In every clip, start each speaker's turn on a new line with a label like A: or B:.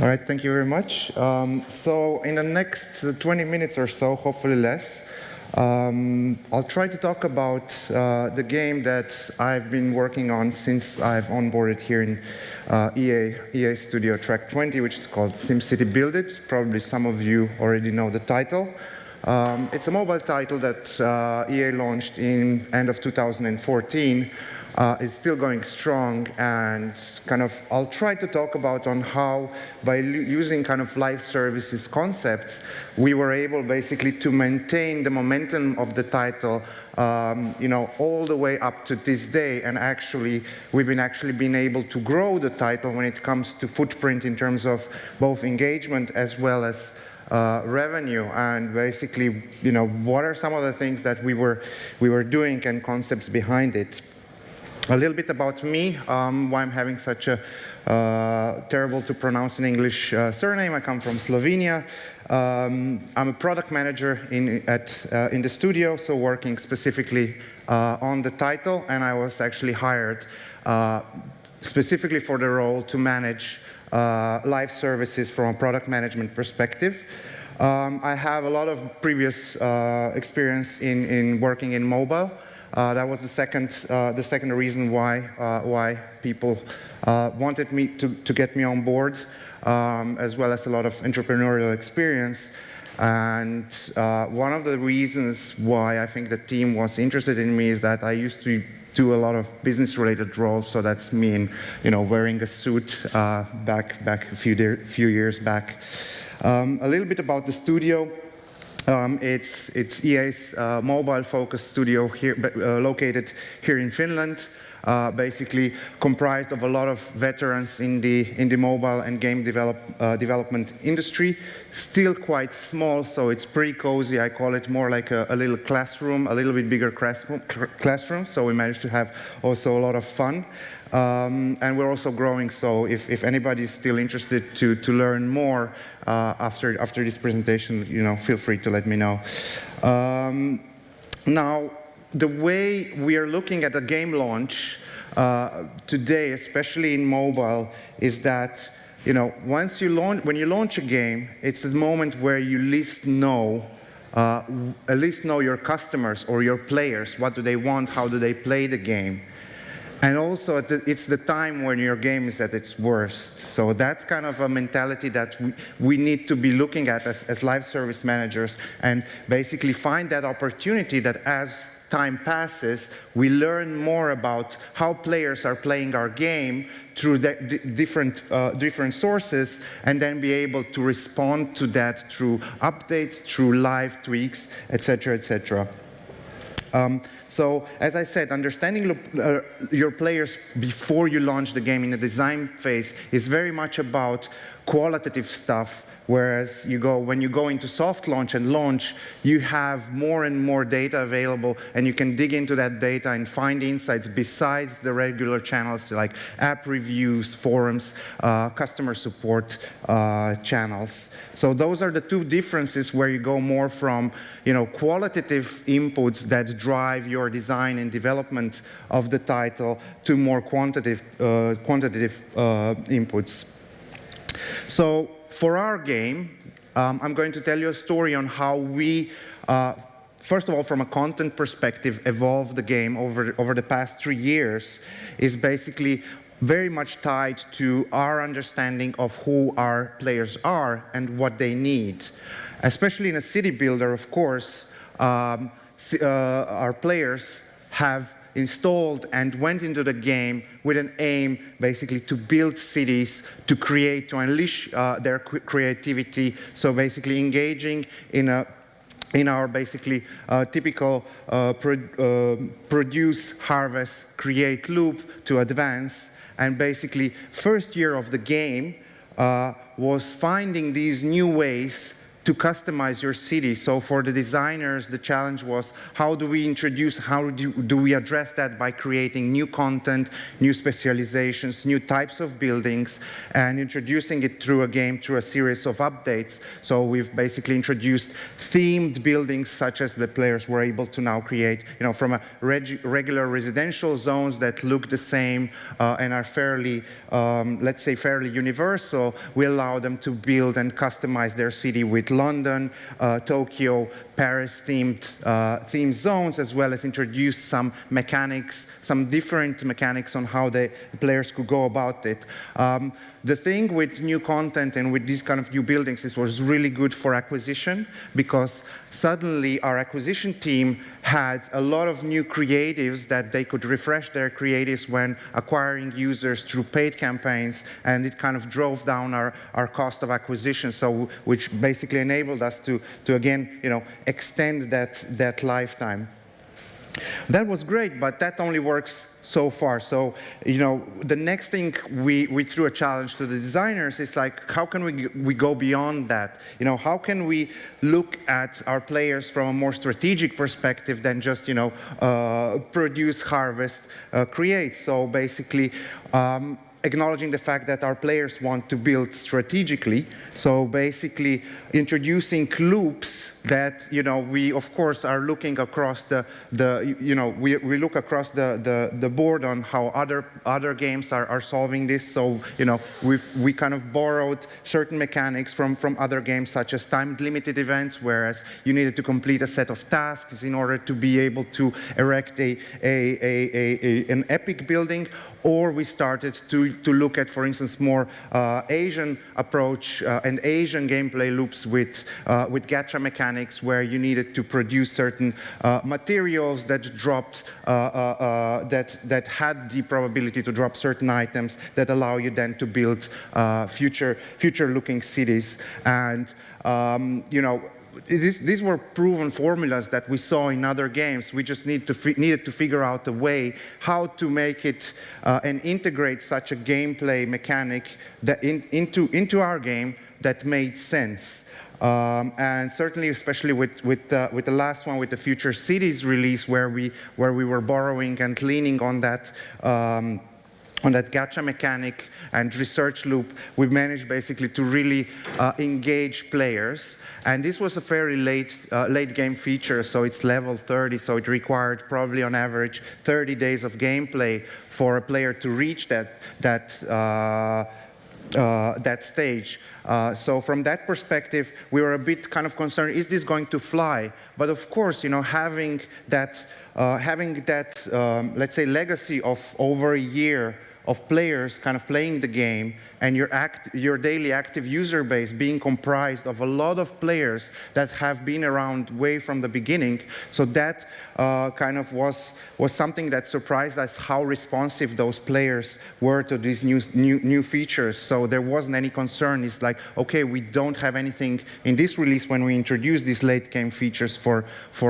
A: All right, thank you very much. So in the next 20 minutes or so, hopefully less, I'll try to talk about the game that I've been working on since I've onboarded here in EA Studio Track20, which is called SimCity BuildIt. Probably some of you already know the title. It's a mobile title that EA launched in end of 2014. It's still going strong, and I'll try to talk about on how, by using live services concepts, we were able basically to maintain the momentum of the title, all the way up to this day. And actually, we've been able to grow the title when it comes to footprint in terms of both engagement as well as revenue. And basically, what are some of the things that we were doing and concepts behind it. A little bit about me, why I'm having such a terrible to pronounce in English surname. I come from Slovenia. I'm a product manager in the studio, so working specifically on the title, and I was actually hired specifically for the role to manage live services from a product management perspective. I have a lot of previous experience in working in mobile. That was the second reason why people wanted me to get me on board, as well as a lot of entrepreneurial experience. And one of the reasons why I think the team was interested in me is that I used to do a lot of business-related roles. So that's me wearing a suit back a few years back. A little bit about the studio. It's EA's mobile-focused studio here, located here in Finland, basically comprised of a lot of veterans in the mobile and game development industry. Still quite small, so it's pretty cozy. I call it more like a little classroom, a little bit bigger classroom. So we managed to have also a lot of fun. And we're also growing, so if anybody is still interested to learn more after this presentation, feel free to let me know. Now, the way we are looking at a game launch today, especially in mobile, is that when you launch a game, it's the moment where you at least know your customers or your players. What do they want? How do they play the game? And also, it's the time when your game is at its worst. So that's kind of a mentality that we need to be looking at as live service managers, and basically find that opportunity that as time passes, we learn more about how players are playing our game through different sources, and then be able to respond to that through updates, through live tweaks, etc., etc. So, as I said, understanding your players before you launch the game in the design phase is very much about qualitative stuff, whereas when you go into soft launch and launch, you have more and more data available, and you can dig into that data and find insights besides the regular channels like app reviews, forums, customer support channels. So those are the two differences where you go more from qualitative inputs that drive your design and development of the title to more quantitative inputs. So for our game, I'm going to tell you a story on how we, first of all, from a content perspective, evolved the game over the past 3 years. Is basically very much tied to our understanding of who our players are and what they need. Especially in a city builder, of course, our players have installed and went into the game with an aim basically to build cities, to unleash their creativity. So basically engaging in our basically typical produce, harvest, create loop to advance. And basically first year of the game was finding these new ways to customize your city. So for the designers, the challenge was, how do we introduce, how do we address that by creating new content, new specializations, new types of buildings, and introducing it through a game, through a series of updates. So we've basically introduced themed buildings, such as the players were able to now create, from a regular residential zones that look the same and are fairly, let's say, fairly universal. We allow them to build and customize their city with London, Tokyo, Paris-themed zones, as well as introduce some mechanics, some different mechanics on how the players could go about it. The thing with new content and with these kind of new buildings, it was really good for acquisition, because suddenly our acquisition team had a lot of new creatives that they could refresh their creatives when acquiring users through paid campaigns, and it kind of drove down our cost of acquisition, so which basically enabled us to again, extend that lifetime. That was great, but that only works so far. So, the next thing we threw a challenge to the designers is like, how can we go beyond that? How can we look at our players from a more strategic perspective than just, produce, harvest, create? So basically, acknowledging the fact that our players want to build strategically. So basically introducing loops that, we of course are looking across we look across the board on how other games are solving this. So, we kind of borrowed certain mechanics from other games, such as time limited events, whereas you needed to complete a set of tasks in order to be able to erect an epic building. Or we started to look at, for instance, more Asian approach and Asian gameplay loops with gacha mechanics, where you needed to produce certain materials that dropped, that had the probability to drop certain items that allow you then to build future-looking cities. And these were proven formulas that we saw in other games. We just needed to figure out a way how to make it and integrate such a gameplay mechanic that into our game that made sense. And certainly, especially with the last one, with the Future Cities release, where we were borrowing and leaning on that gacha mechanic and research loop, we managed basically to really engage players. And this was a very late game feature, so it's level 30, so it required probably on average 30 days of gameplay for a player to reach that stage. So from that perspective, we were a bit kind of concerned, is this going to fly? But of course, having that, let's say, legacy of over a year of players kind of playing the game, and your daily active user base being comprised of a lot of players that have been around way from the beginning. So that kind of was something that surprised us, how responsive those players were to these new features. So there wasn't any concern. It's like, okay, we don't have anything in this release when we introduce these late game features for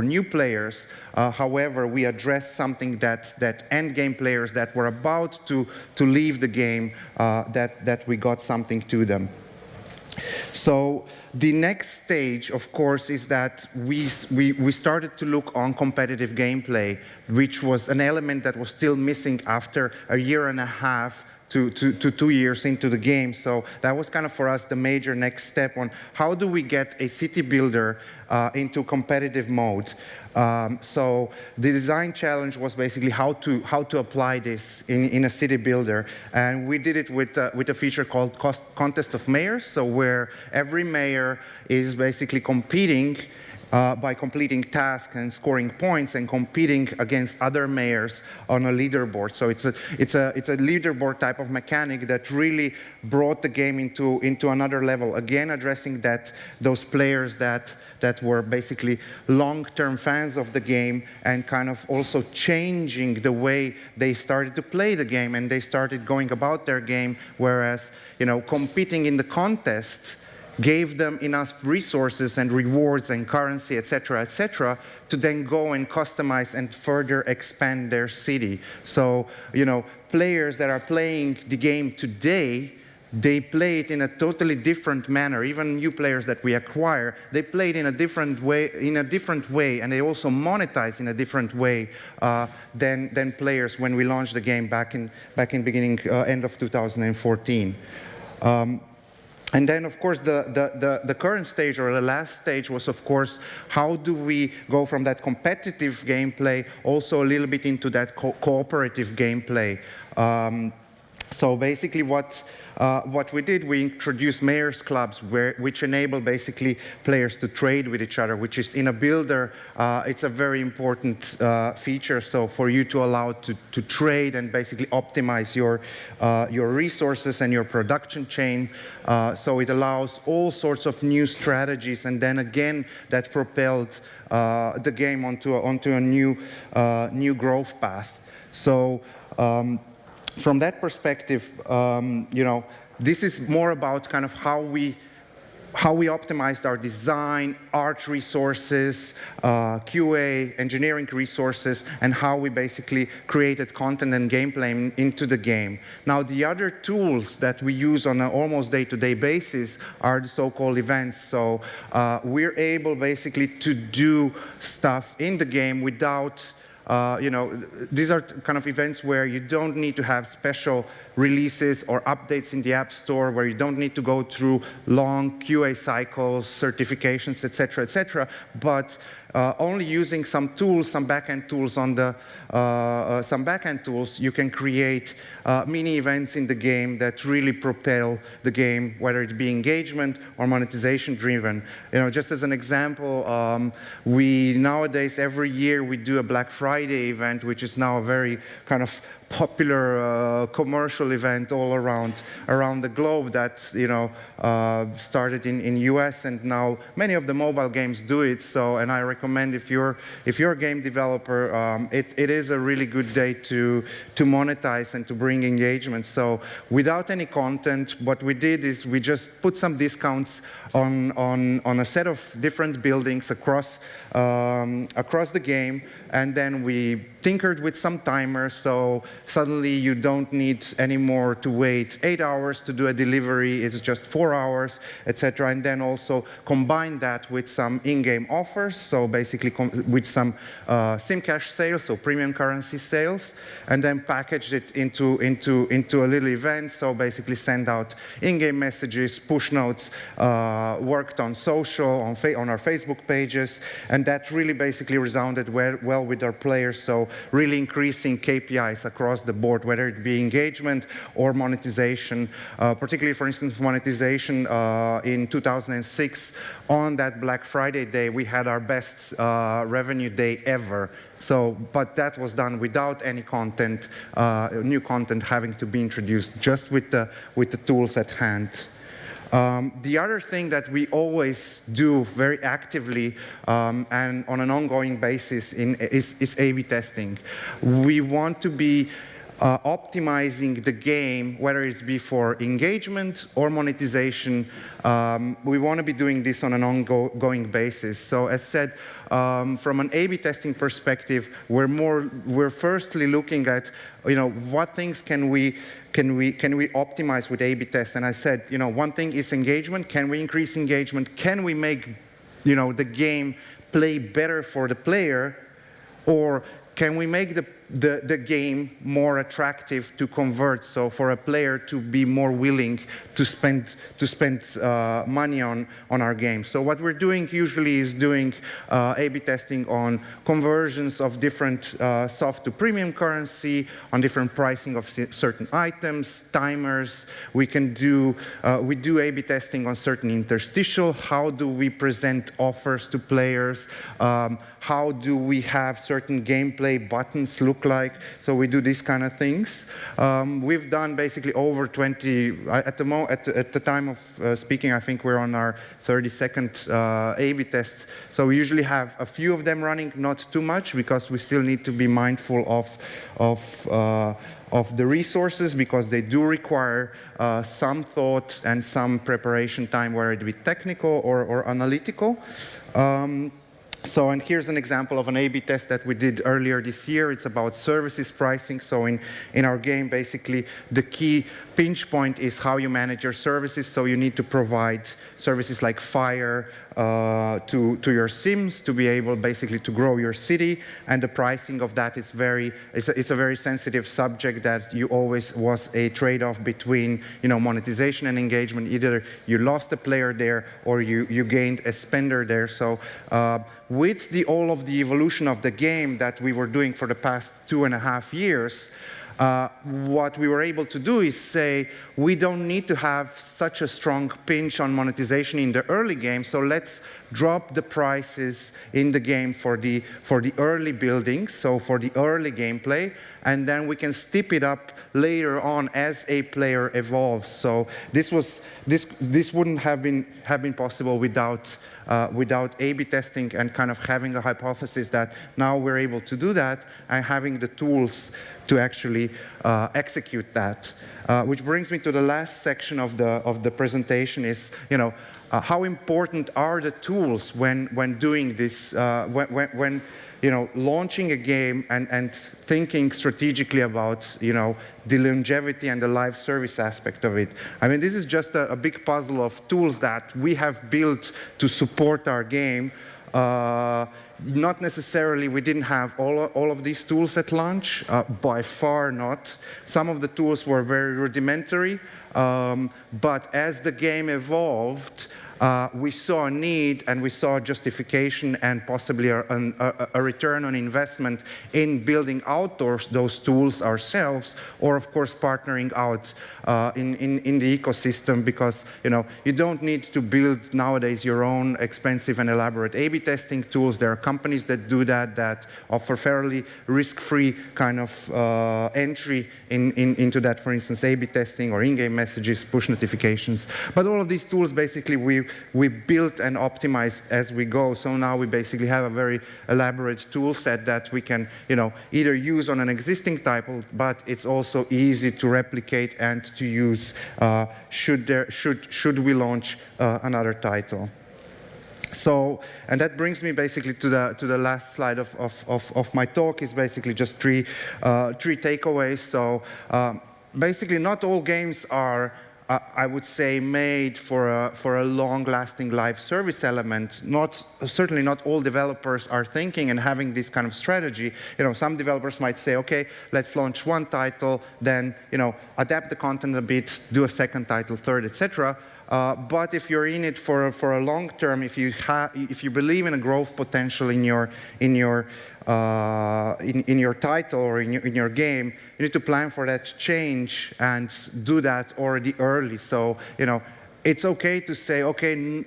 A: new players. However, we addressed something that end game players that were about to leave the game, that we got something to them. So the next stage, of course, is that we started to look on competitive gameplay, which was an element that was still missing after a year and a half to 2 years into the game. So that was kind of for us the major next step on how do we get a city builder into competitive mode. So the design challenge was basically how to apply this in a city builder, and we did it with a feature called Contest of Mayors. So where every mayor is basically competing by completing tasks and scoring points and competing against other mayors on a leaderboard. So it's a leaderboard type of mechanic that really brought the game into another level. Again, addressing those players that were basically long-term fans of the game, and kind of also changing the way they started to play the game and they started going about their game. Whereas, competing in the contest gave them enough resources and rewards and currency, etc., to then go and customize and further expand their city. So, players that are playing the game today they play it in a totally different manner. Even new players that we acquire, they play it in a different way, and they also monetize in a different way than players when we launched the game back in beginning, end of 2014. And then, of course, the current stage, or the last stage, was, of course, how do we go from that competitive gameplay also a little bit into that cooperative gameplay. So basically what we did, we introduced Mayor's Clubs, which enable basically players to trade with each other, which is in a builder, it's a very important feature. So for you to allow to trade and basically optimize your resources and your production chain. So it allows all sorts of new strategies, and then again, that propelled the game onto a new growth path. So from that perspective, you know, this is more about kind of how we optimized our design, art resources, QA, engineering resources, and how we basically created content and gameplay into the game. Now, the other tools that we use on an almost day-to-day basis are the so-called events. So we're able basically to do stuff in the game without you know, these are kind of events where you don't need to have special releases or updates in the App Store, where you don't need to go through long QA cycles, certifications, etc., but only using some tools, some backend tools you can create mini events in the game that really propel the game, whether it be engagement or monetization driven. You know, just as an example, we nowadays every year we do a Black Friday event, which is now a very kind of popular commercial event all around the globe that, you know, started in US, and now many of the mobile games do it. So, and I recommend if you're a game developer, it is a really good day to monetize and to bring engagement. So without any content, what we did is we just put some discounts on a set of different buildings across the game, and then we tinkered with some timers, so suddenly you don't need anymore to wait 8 hours to do a delivery, it's just 4 hours, etc. And then also combine that with some in-game offers, so basically with some SIM cash sales, so premium currency sales, and then package it into a little event, so basically send out in-game messages, push notes, worked on social, on our Facebook pages, and that really basically resounded well with our players, so really increasing KPIs across the board, whether it be engagement or monetization. Particularly, for instance, monetization in 2006, on that Black Friday day, we had our best revenue day ever. So, but that was done without any content, new content having to be introduced, just with the tools at hand. The other thing that we always do very actively and on an ongoing basis is A/B testing. We want to be optimizing the game, whether it's be for engagement or monetization. We want to be doing this on an ongoing basis. So as said, from an A/B testing perspective, we're firstly looking at, you know, what things can we optimize with A/B tests. And I said, you know, one thing is engagement. Can we increase engagement? Can we make, you know, the game play better for the player? Or can we make the game more attractive to convert, so for a player to be more willing to spend money on our game? So what we're doing usually is doing A/B testing on conversions of different soft to premium currency, on different pricing of certain items, timers. We do A/B testing on certain interstitial. How do we present offers to players? How do we have certain gameplay buttons look like? So we do these kind of things. We've done basically over 20, at the time of speaking, I think we're on our 32nd A/B test. So we usually have a few of them running, not too much, because we still need to be mindful of the resources, because they do require some thought and some preparation time, whether it be technical or analytical. So, and here's an example of an A/B test that we did earlier this year. It's about services pricing. So in our game, basically, the key pinch point is how you manage your services. So you need to provide services like fire to your Sims to be able basically to grow your city. And the pricing of that is it's a very sensitive subject that you always was a trade-off between monetization and engagement. Either you lost a player there or you gained a spender there. So with all of the evolution of the game that we were doing for the past 2.5 years, what we were able to do is say, we don't need to have such a strong pinch on monetization in the early game, so let's drop the prices in the game for the early buildings, so for the early gameplay, and then we can step it up later on as a player evolves. So this wouldn't have been possible without A/B testing and kind of having a hypothesis that now we're able to do that and having the tools to actually execute that. Which brings me to the last section of the presentation is, how important are the tools when doing this, when launching a game and thinking strategically about, the longevity and the live service aspect of it. I mean, this is just a big puzzle of tools that we have built to support our game. Not necessarily, we didn't have all of these tools at launch, by far not. Some of the tools were very rudimentary, but as the game evolved, we saw a need and we saw a justification and possibly a return on investment in building out those tools ourselves, or of course partnering out in the ecosystem, because you don't need to build nowadays your own expensive and elaborate A/B testing tools. There are companies that do that offer fairly risk-free kind of entry into that, for instance, A/B testing or in-game messages, push notifications. But all of these tools basically we built and optimized as we go. So now we basically have a very elaborate tool set that we can either use on an existing title, but it's also easy to replicate and to use should we launch another title. So, and that brings me basically to the last slide of my talk, is basically just three takeaways. So basically not all games are I would say made for a long-lasting live service element. Certainly not all developers are thinking and having this kind of strategy. Some developers might say, okay, let's launch one title, then adapt the content a bit, do a second title, third, etc. But if you're in it for a long term, if you believe in a growth potential in your title or in your game, you need to plan for that change and do that already early. So it's okay to say, okay,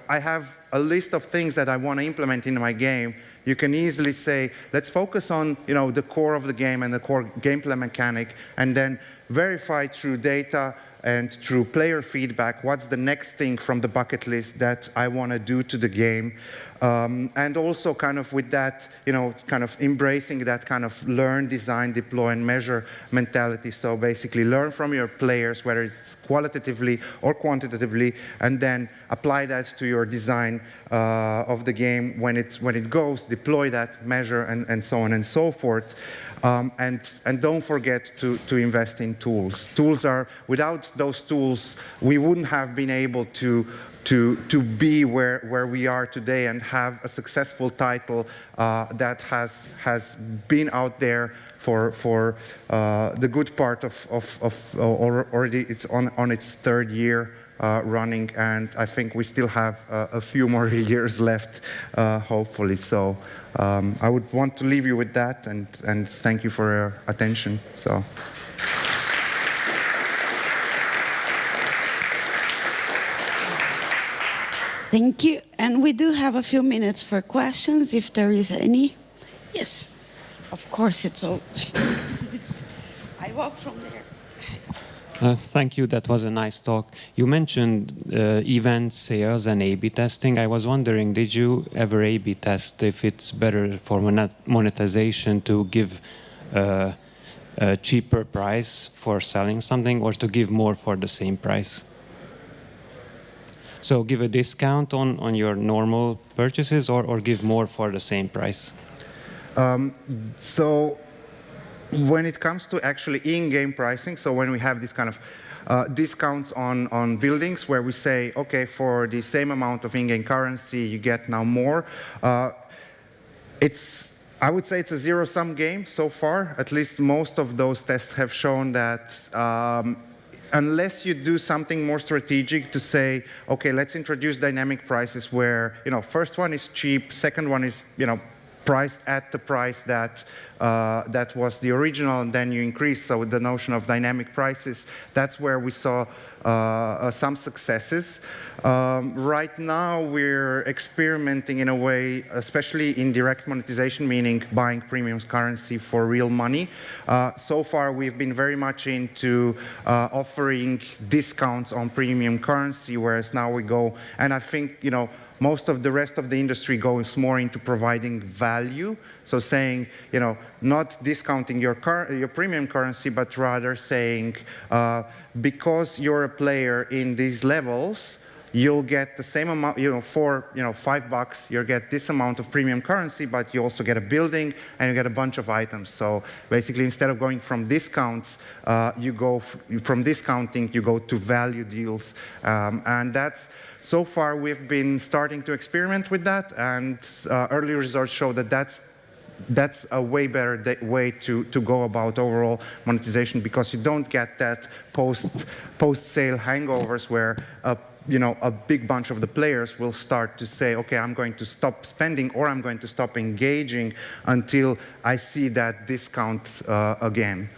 A: I have a list of things that I want to implement in my game. You can easily say, let's focus on the core of the game and the core gameplay mechanic, and then verify through data and through player feedback what's the next thing from the bucket list that I want to do to the game. And also kind of with that, kind of embracing that kind of learn, design, deploy, and measure mentality. So basically learn from your players, whether it's qualitatively or quantitatively, and then apply that to your design of the game when it goes, deploy that, measure, and so on and so forth. And don't forget to invest in tools. Without those tools, we wouldn't have been able to be where we are today and have a successful title that has been out there for the good part of already it's on its third year running, and I think we still have a few more years left, hopefully. So I would want to leave you with that, and thank you for your attention. So.
B: Thank you. And we do have a few minutes for questions, if there is any. Yes, of course it's all. I walk from there.
C: Thank you. That was a nice talk. You mentioned event sales and A/B testing. I was wondering, did you ever A/B test if it's better for monetization to give a cheaper price for selling something or to give more for the same price? So give a discount on your normal purchases, or give more for the same price?
A: So when it comes to actually in-game pricing, so when we have this kind of discounts on buildings where we say, okay, for the same amount of in-game currency, you get now more. I would say it's a zero-sum game so far. At least most of those tests have shown that unless you do something more strategic to say, okay, let's introduce dynamic prices where, first one is cheap, second one is, priced at the price that that was the original, and then you increase. So the notion of dynamic prices, that's where we saw some successes. Right now, we're experimenting in a way, especially in direct monetization, meaning buying premium currency for real money. So far, we've been very much into offering discounts on premium currency, whereas now we go, and I think, most of the rest of the industry goes more into providing value. So saying, not discounting your premium currency, but rather saying, because you're a player in these levels, you'll get the same amount, for $5, you'll get this amount of premium currency, but you also get a building and you get a bunch of items. So basically, instead of going from discounts, you go from discounting, you go to value deals, and that's. So far, we've been starting to experiment with that, and early results show that that's a way better way to go about overall monetization, because you don't get that post-sale hangovers where a big bunch of the players will start to say, okay, I'm going to stop spending or I'm going to stop engaging until I see that discount again.